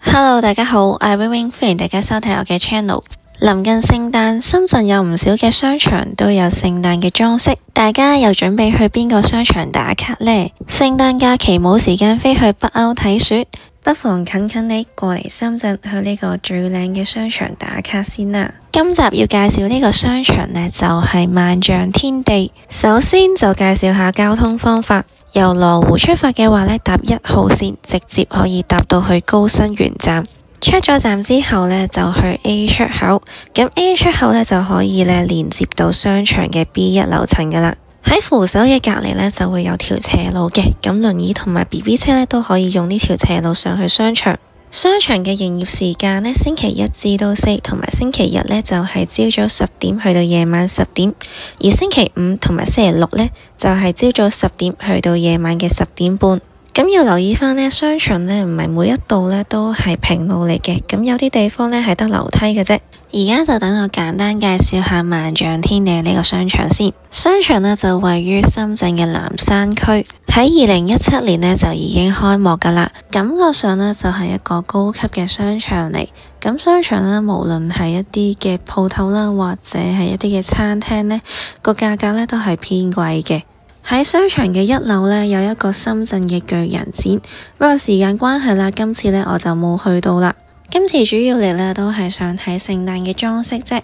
Hello，大家好，我係 Wing， 歡迎大家收睇我嘅 channel。臨近聖誕，深圳有唔少嘅商場都有聖誕嘅裝飾，大家又準備去邊個商場打卡呢？聖誕假期冇時間飛去北歐睇雪，不妨近地過嚟深圳去呢個最靚嘅商場打卡先啦。今集要介紹呢個商場呢，就係萬象天地。首先就介紹下交通方法。由羅湖出發嘅話呢，搭1號線直接可以搭到去高新園站。出咗站之後呢，就去 A 出口。咁 A 出口呢，就可以呢連接到商場嘅 B1 樓層噶啦。喺扶手嘅隔籬呢，就會有條斜路嘅，咁輪椅同埋 BB 車呢，都可以用呢條斜路上去商場。商場嘅營業時間呢，星期一至到四同埋星期日呢，就係朝早10點去到夜晚10點，而星期五同埋星期六呢，就係朝早10點去到夜晚嘅10點半。咁要留意翻呢，商場呢唔係每一度呢都係平路嚟嘅，咁有啲地方呢係得樓梯嘅啫。而家就等我簡單介紹下萬象天地呢個商場先。商場呢就位於深圳嘅南山區，喺2017年呢就已經開幕噶啦。感覺上呢就係一個高級嘅商場嚟。咁商場呢，無論係一啲嘅鋪頭啦，或者係一啲嘅餐廳呢，個價格呢都係偏貴嘅。喺商場嘅1樓呢，有一個深圳嘅巨人展，不過時間關係啦，今次呢我就冇去到啦。今次主要嚟呢都係想睇聖誕嘅裝飾啫。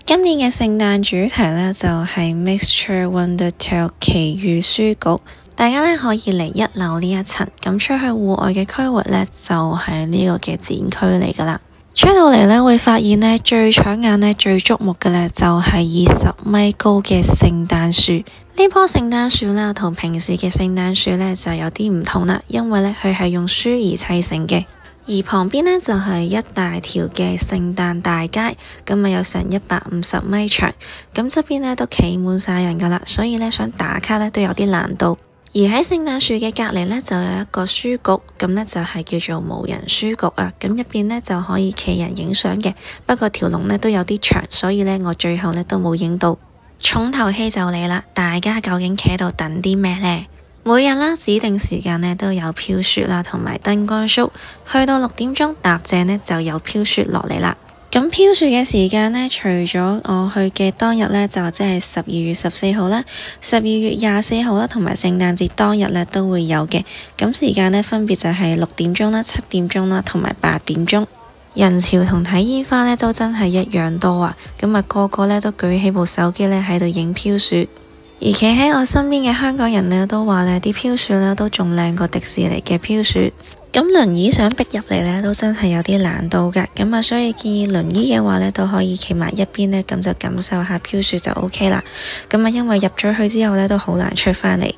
今年嘅聖誕主題呢，就係 Mixture Wonder Tale 奇遇書局，大家呢可以嚟1樓呢一層，咁出去戶外嘅區域呢，就係呢個嘅展區嚟噶啦。出到嚟呢，會發現呢最搶眼呢最矚目嘅呢，就係20米高嘅聖誕樹。呢棵聖誕樹呢，同平時嘅聖誕樹呢就有啲唔同啦，因為呢，佢係用樹葉砌成嘅，而旁邊呢，就係一大條嘅聖誕大街，咁啊有成150米長，咁側邊呢都企滿晒人噶啦，所以呢，想打卡呢都有啲難度。而喺聖誕樹嘅隔籬呢，就有一個書局，咁呢就係叫做無人書局啊。咁入邊呢就可以企人影相嘅，不過條龍呢都有啲長，所以呢我最後呢都冇影到。重頭戲就嚟啦，大家究竟企喺度等啲咩呢？每日啦指定時間呢都有飄雪啦，同埋燈光 show， 去到6點鐘搭正呢就有飄雪落嚟啦。咁飄雪嘅時間呢，除咗我去嘅當日呢，就即係12月14號啦、12月24號啦，同埋聖誕節當日呢都會有嘅。咁時間呢，分別就係6點鐘啦、7點鐘啦，同埋8點鐘。人潮同睇煙花呢都真係一樣多啊！咁啊個個呢都舉起部手機呢喺度影飄雪。而企喺我身邊嘅香港人呢都話呢啲飄雪呢都仲靚過迪士尼嘅飄雪。咁輪椅想逼入嚟呢都真係有啲難度噶，咁啊所以建議輪椅嘅話呢都可以企埋一邊呢，咁就感受下飄雪就 OK 啦。咁啊因為入咗去之後呢都好難出返嚟。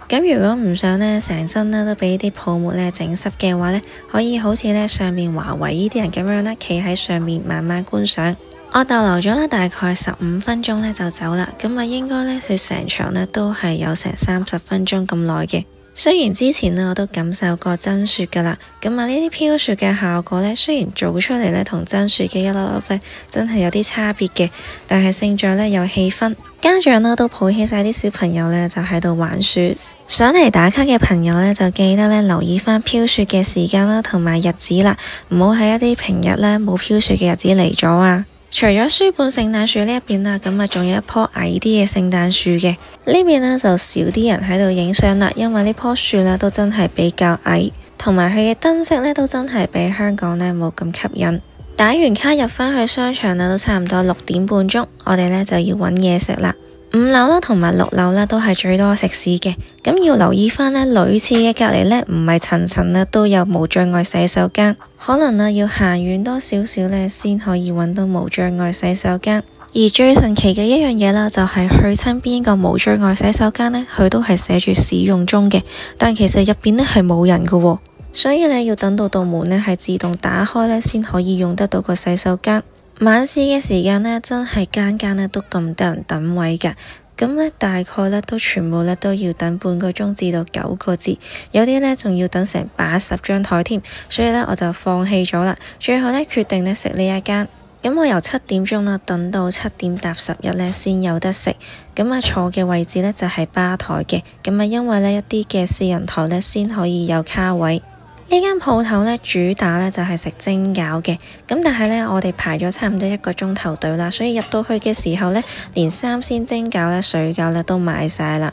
咁如果唔想呢成身呢都俾啲泡沫呢整濕嘅話呢，可以好似呢上面華為呢啲人咁樣呢，企喺上面慢慢觀賞。我逗留咗呢大概15分鐘呢就走啦，咁啊應該呢佢成場呢都係有成30分鐘咁耐嘅。雖然之前呢我都感受過真雪噶啦，咁啊呢啲飄雪嘅效果呢，雖然做出嚟呢同真雪嘅一粒粒呢真係有啲差別嘅，但係勝在呢有氣氛，家長呢都抱起晒啲小朋友呢就喺度玩雪。上嚟打卡嘅朋友呢，就記得呢留意翻飄雪嘅時間啦，同埋日子啦，唔好喺一啲平日呢冇飄雪嘅日子嚟咗啊！除咗書本聖誕樹呢一邊啦，咁啊仲有一棵矮啲嘅聖誕樹嘅，呢邊呢就少啲人喺度影相啦，因為呢棵樹呢都真係比較矮，同埋佢嘅燈飾呢都真係比香港呢冇咁吸引。打完卡入返去商場呢都差唔多6點半鐘，我哋呢就要揾嘢食啦。5樓啦同埋6樓啦都係最多食肆嘅，咁要留意翻呢女廁嘅隔籬呢唔係層層呢都有無障礙洗手間，可能呢要行遠多少少呢先可以揾到無障礙洗手間。而最神奇嘅一樣嘢啦，就係去親邊個無障礙洗手間呢，佢都係寫住使用中嘅，但其實入邊呢係冇人㗎喎，所以呢要等到道門呢係自動打開呢先可以用得到個洗手間。晚市嘅時間呢，真係間間呢都咁多人等位㗎，咁呢大概呢都全部呢都要等半個鐘至到9個字，有啲呢仲要等成80張台添，所以呢我就放棄咗啦。最後呢決定呢食呢一間，咁我由7點鐘啦等到7點搭11呢先有得食，咁啊坐嘅位置呢就係吧台嘅，咁啊因為呢一啲嘅私人台呢先可以有卡位。呢間鋪頭咧主打咧就係食蒸餃嘅，咁但係咧我哋排咗差唔多1個鐘頭隊啦，所以入到去嘅時候咧，連3鮮蒸餃咧、水餃咧都賣晒啦。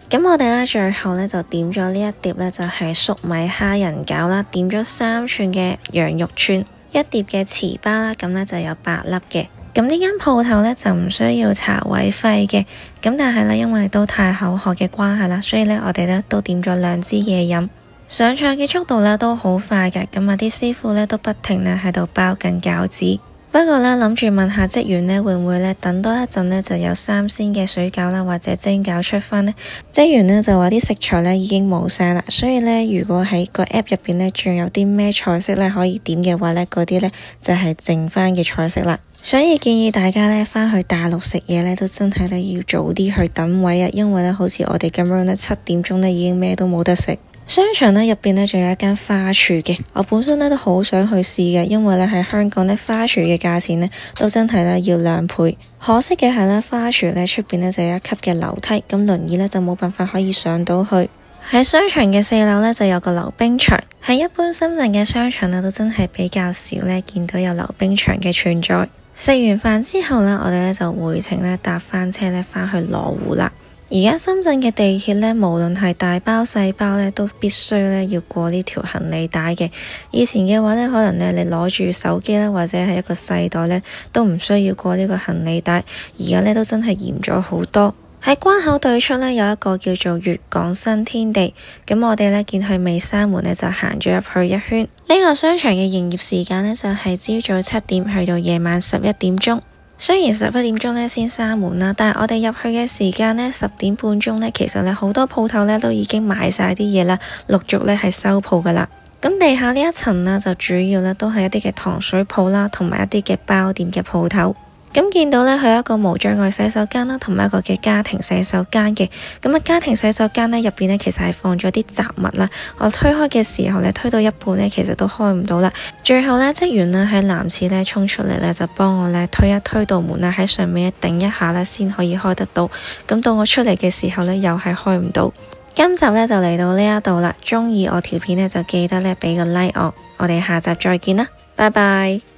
咁我哋咧最後咧就點咗呢一碟咧就係粟米蝦仁餃啦，點咗3寸嘅羊肉串，一碟嘅糍粑啦，咁咧就有8粒嘅。咁呢間鋪頭咧就唔需要茶位費嘅，咁但係咧因為都太口渴嘅關係啦，所以咧我哋咧都點咗2支嘢飲。上菜嘅速度咧都好快嘅，咁啊啲師傅咧都不停咧喺度包緊餃子。不過咧諗住問下職員咧會唔會咧等多一陣咧就有3鮮嘅水餃啦或者蒸餃出返呢？職員咧就話啲食材咧已經冇晒啦，所以咧如果喺個 app 入邊咧仲有啲咩菜式咧可以點嘅話咧，嗰啲咧就係剩返嘅菜式啦。所以建議大家咧返去大陸食嘢咧都真係咧要早啲去等位啊，因為咧好似我哋咁樣咧7點鐘咧已經咩都冇得食。商場咧入邊咧仲有一間花廚嘅，我本身咧都好想去試嘅，因為咧喺香港咧花廚嘅價錢咧都真係咧要2倍。可惜嘅係咧花廚咧出邊咧就有1級嘅樓梯，咁輪椅咧就冇辦法可以上到去。喺商場嘅4樓咧就有個溜冰場，喺一般深圳嘅商場咧都真係比較少咧見到有溜冰場嘅存在。食完飯之後咧，我哋咧就回程咧搭翻車咧翻去羅湖啦。而家深圳嘅地鐵咧，無論係大包細包咧，都必須咧要過呢條行李帶嘅。以前嘅話咧，可能咧你攞住手機啦，或者係一個細袋咧，都唔需要過呢個行李帶。而家咧都真係嚴咗好多。喺關口對出咧有一個叫做粵港新天地，咁我哋咧見佢未閂門咧，就行咗入去一圈。呢個商場嘅營業時間咧就係朝早7點去到夜晚11點鐘。雖然11點鐘咧先閂門啦，但係我哋入去嘅時間咧10點半鐘咧，其實咧好多鋪頭咧都已經買晒啲嘢啦，陸續咧係收鋪噶啦。咁地下呢一層呢，就主要咧都係一啲嘅糖水鋪啦，同埋一啲嘅包店嘅鋪頭。咁見到咧佢有一個無障礙洗手間啦，同埋一個嘅家庭洗手間嘅。咁啊家庭洗手間咧入邊咧其實係放咗啲雜物啦，我推開嘅時候咧推到一半咧其實都開唔到啦。最後咧職員咧喺男廁咧衝出嚟咧就幫我咧推一推道門啦，喺上面頂一下咧先可以開得到。咁到我出嚟嘅時候咧又係開唔到。今集咧就嚟到呢一度啦，鍾意我條片咧就記得咧俾個 like我哋下集再見啦，拜拜。